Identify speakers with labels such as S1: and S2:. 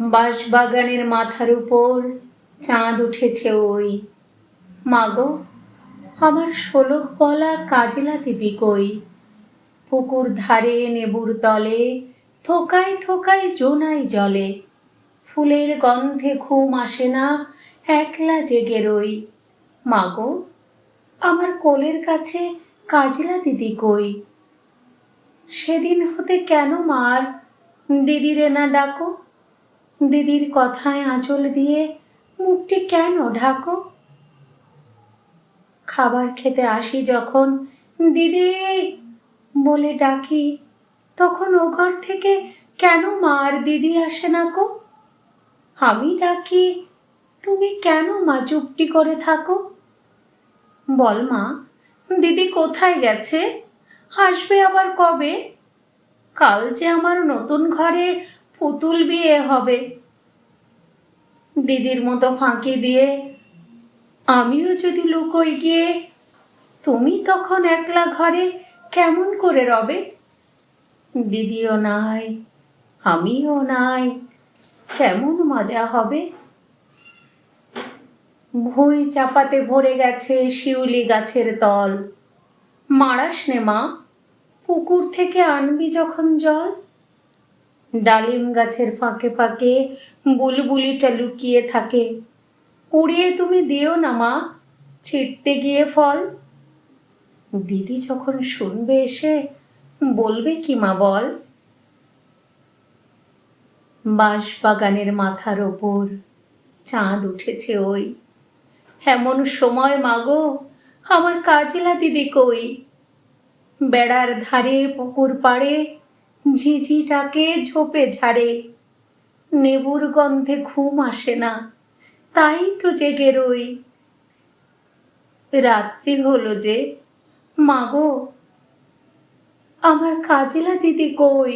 S1: বাঁশবাগানের মাথার উপর চাঁদ উঠেছে ওই। মাগো, আমার 16 পলা কাজলা দিদি কই? পুকুর ধারে নেবুর তলে থোকায় থোকায় জোনাই জলে। ফুলের গন্ধে ঘুম আসে না, একলা জেগে রই। মাগো, আমার কোলের কাছে কাজলা দিদি কই? সেদিন হতে কেন মার দিদিরে না ডাকো? দিদির কথায় আঁচল দিয়ে মুখটি কেন ঢাকো? খাবার খেতে আসি যখন দিদি বলে ডাকি, তখন ও ঘর থেকে কেন মার দিদি আসে না কো? আমি ডাকি, তুমি কেন মা চুপটি করে থাকো? বল মা, দিদি কোথায় গেছে? আসবে আবার কবে? কাল যে আমার নতুন ঘরে পুতুল বিয়ে হবে। দিদির মতো ফাঁকি দিয়ে আমিও যদি লুকোই গিয়ে, তুমি তখন একলা ঘরে কেমন করে রবে? দিদিও নাই, আমিও নাই, কেমন মজা হবে? ভুঁই চাপাতে ভরে গেছে শিউলি গাছের তল। মারাস নে মা, পুকুর থেকে আনবি যখন জল। ডালিম গাছের ফাঁকে ফাঁকে বুলবুলিটা লুকিয়ে থাকে। উড়িয়ে তুমি দিও না মা, ছিঁড়তে গিয়ে ফল। দিদি যখন শুনবে এসে, বলবে কি মা বল? বাঁশবাগানের মাথার ওপর চাঁদ উঠেছে ওই। এমন সময় মাগো, আমার কাজলা দিদি কই? বেড়ার ধারে পুকুর পাড়ে ঝিঝিটাকে ঝোপে ঝাড়ে। নেবুর গন্ধে ঘুম আসে না, তাই তো জেগে রই। রাত্রি হলো যে, মাগো, আমার কাজলা দিদি কই?